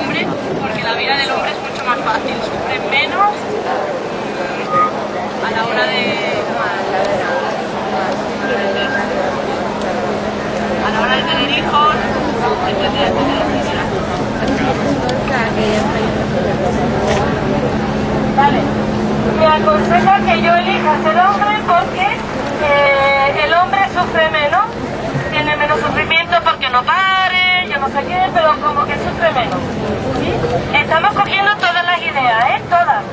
hombre, porque la vida del hombre es mucho más fácil, sufren menos a la hora de tener hijos, etcétera, etcétera, etcétera. Vale. Me aconseja que yo elija ser hombre porque el hombre sufre menos, tiene menos sufrimiento porque no pare, yo no sé qué, pero como que sufre menos. ¿Sí? Estamos cogiendo todas las ideas, ¿eh?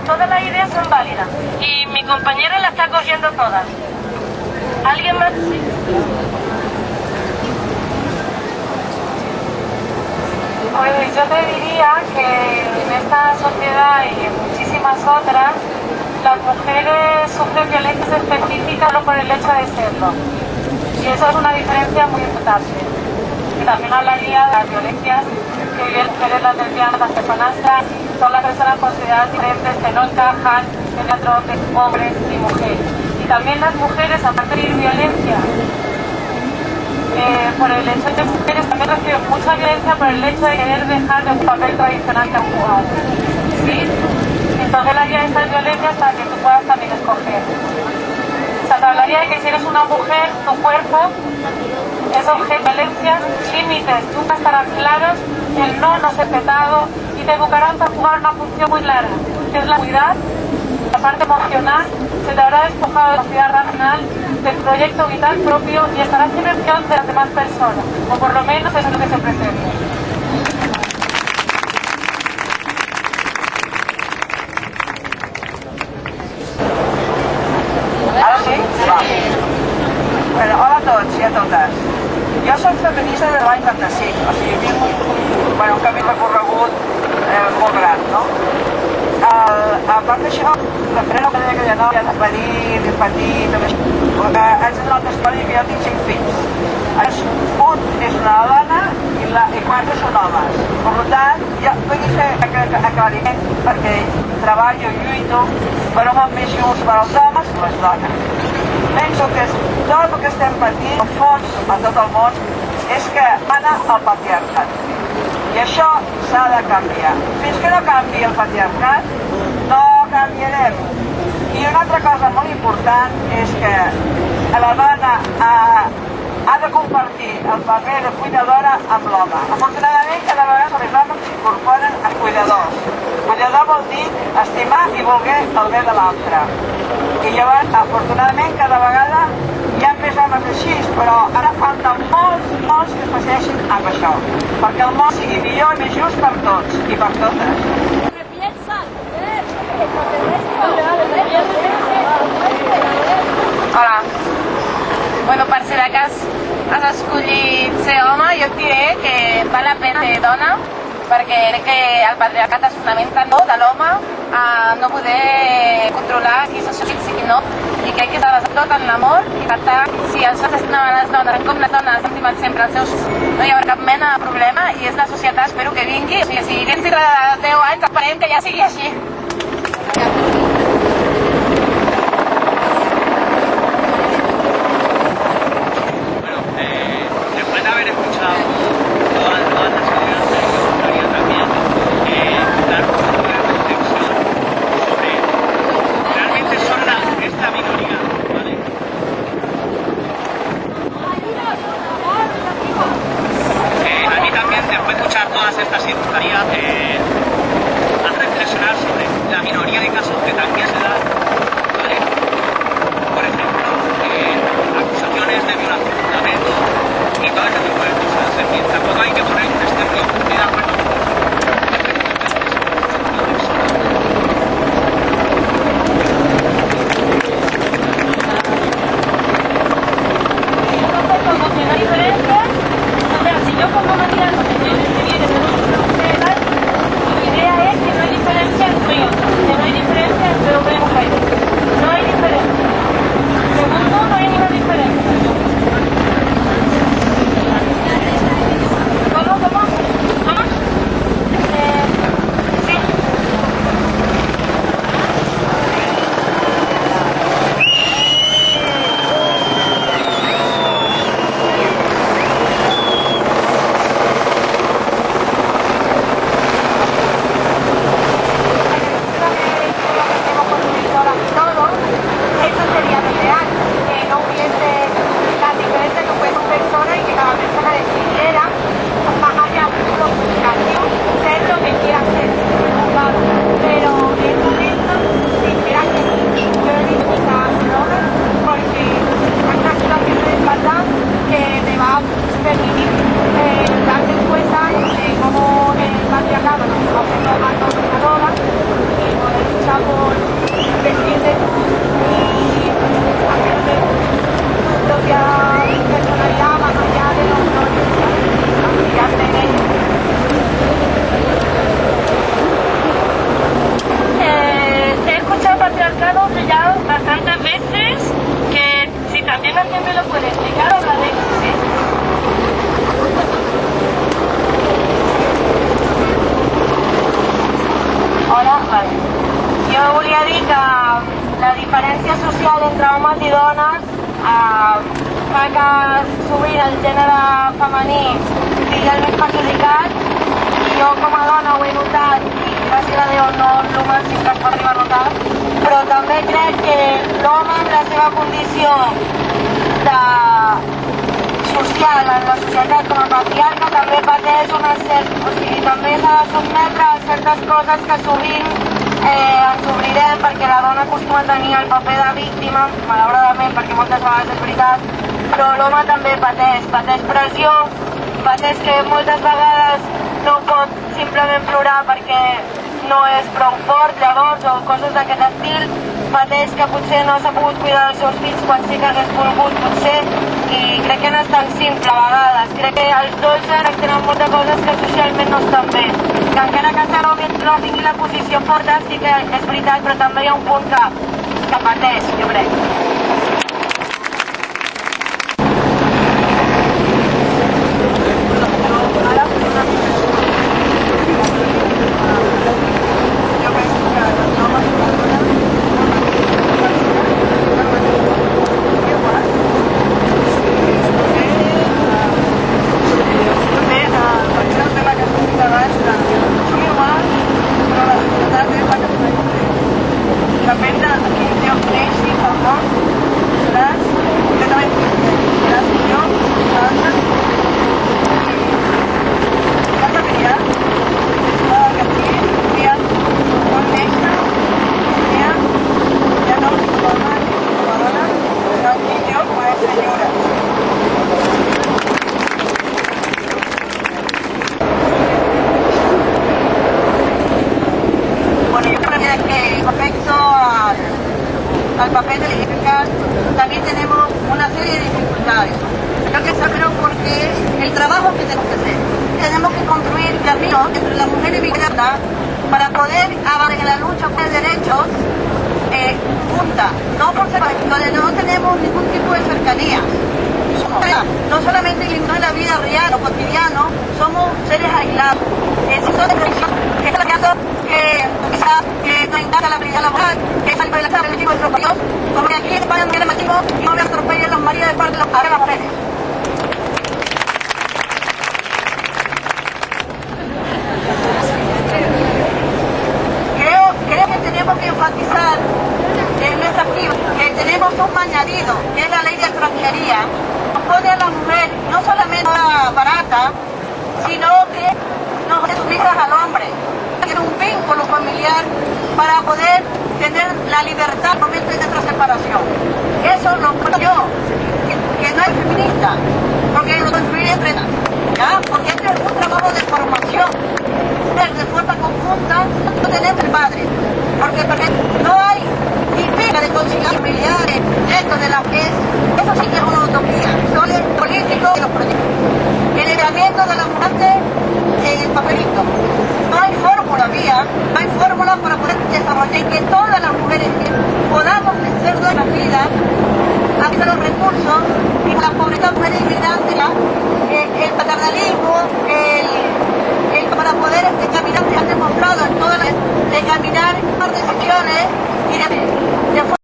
Todas las ideas son válidas. Y mi compañera las está cogiendo todas. ¿Alguien más? Sí. Pues yo te diría que en esta sociedad y en muchísimas otras, las mujeres sufren violencias específicas solo por el hecho de serlo. Y eso es una diferencia muy importante. Y también hablaría de las violencias que viven mujeres, las lesbianas, las personas trans, son las personas consideradas diferentes que no encajan en el patrón de hombres y mujeres. Y también las mujeres, aparte de violencia, por el hecho de que mujeres también reciben mucha violencia por el hecho de querer dejar de un papel tradicional que han jugado. ¿Sí? Entonces la guía de estas violencias para que tú puedas también escoger. O sea, te hablaría de que si eres una mujer, tu cuerpo es objeto de violencias, límites, nunca estarán claros, el no respetado y te educarán para jugar una función muy larga, que es la seguridad, la parte emocional, se te habrá despojado de la capacidad racional, del proyecto vital propio y estarás sin acción de las demás personas, o por lo menos eso es lo que se pretende. Ara sí? Va. Bueno, hola a tots i a totes. Jo soc feminista de l'any 95, o sigui, tinc un camí recorregut molt gran, no? A part d'això, referent al que deia aquella noia de patir, tot això, haig de donar una història que jo tinc 5 fills. Un és una dona i 4 són homes. Per tant, jo vull fer aclariment perquè treballo i lluito per un món més just per als homes i les dones. Penso que tot el que estem patint, al fons, a tot el món, és que mana el patriarcat. I això s'ha de canviar. Fins que no canvi el patriarcat, no canviarem. I una altra cosa molt important és que la dona ha de compartir el paper de cuidadora amb l'home. Afortunadament, cada vegada més homes s'incorporen a cuidadors. Cuidador vol dir estimar i voler el bé de l'altre. I llavors, afortunadament, cada vegada hi ha més homes així, però ara falta molts que es passeixin amb això, perquè el món sigui millor i més just per tots i per totes. Hola. Bueno, per si de cas has escollit ser home, jo et diré que val la pena ser dona, perquè crec que el patriarcat es fonamenta de l'home a no poder controlar qui socialitza i qui no, i crec que s'ha de basar tot en l'amor, i per tant, si els homes estimen les dones com les dones han estimat sempre els seus, no hi haurà cap mena de problema, i és la societat, espero que vingui, o sigui, si tens dintre de 10 anys, esperem que ja sigui així. Si yo como mañana me viene de un permitir darse cuenta de cómo el patriarcado nos está haciendo a todos a todas y poder luchar por vestirte y hacer de tu propia personalidad más allá de los roles que hacen ellos. He escuchado patriarcado ya bastantes veces, que si también alguien me lo puede explicar, hablaré. ¿Sí? Hola, vale. Jo volia dir que la diferència social entre homes i dones fa que sovint el gènere femení sigui el més perjudicat, i jo com a dona ho he notat i gràcies a Déu no el màxim que es pot arribar a notar, però també crec que l'home en la seva condició de social en la societat com a patriarca també pateix també s'ha de sotmetre a certes coses que sovint ens oblidem, perquè la dona acostuma a tenir el paper de víctima, malauradament, perquè moltes vegades és veritat, però l'home també pateix pressió, pateix que moltes vegades no pot simplement plorar perquè no és prou fort, llavors, o coses d'aquest estil, pateix que potser no s'ha pogut cuidar dels seus fills quan sí que hagués volgut, potser, i crec que no és tan simple a vegades. Crec que els dos ara tenen moltes coses que socialment no estan bé. Que encara que Saròvia no tingui la posició forta, sí que és veritat, però també hi ha un punt que pateix, jo crec. Al papel de la hija también tenemos una serie de dificultades. Creo que sabrán porque el trabajo que tenemos que hacer. Tenemos que construir caminos entre la mujer y migrante para poder avanzar en la lucha por derechos juntas, no por separado, donde no tenemos ningún tipo de cercanía. No solamente en la vida real o cotidiano, somos seres aislados. Que es el caso que nos indica la prioridad laboral, que es el bailar del equipo de nuestros países, como que aquí en España no machismo y no me atropellen los maridos de parte de las mujeres. Creo que tenemos que enfatizar en nuestra activa que tenemos un añadido, que es la ley de extranjería, nos pone a la mujer no solamente barata, sino que nos hace sumisas al hombre. Tiene un vínculo familiar para poder tener la libertad al momento de nuestra separación. Eso lo creo yo, que no es feminista, porque lo construye entre ¿ya? Porque este es un trabajo de formación, de forma conjunta, no tenemos el padre, porque no hay ni pena de conciliar familiares dentro de la que es, eso sí que es una utopía, son el político y los proyectos. El lideramiento de la mujer en el papelito. No hay fórmula vía, no hay fórmula para poder desarrollar y que todas las mujeres podamos ser nuestras vidas, a los recursos y la pobreza mujer inmigrante, el paternalismo, para poder caminar, se han demostrado en todas las de caminar por decisiones y de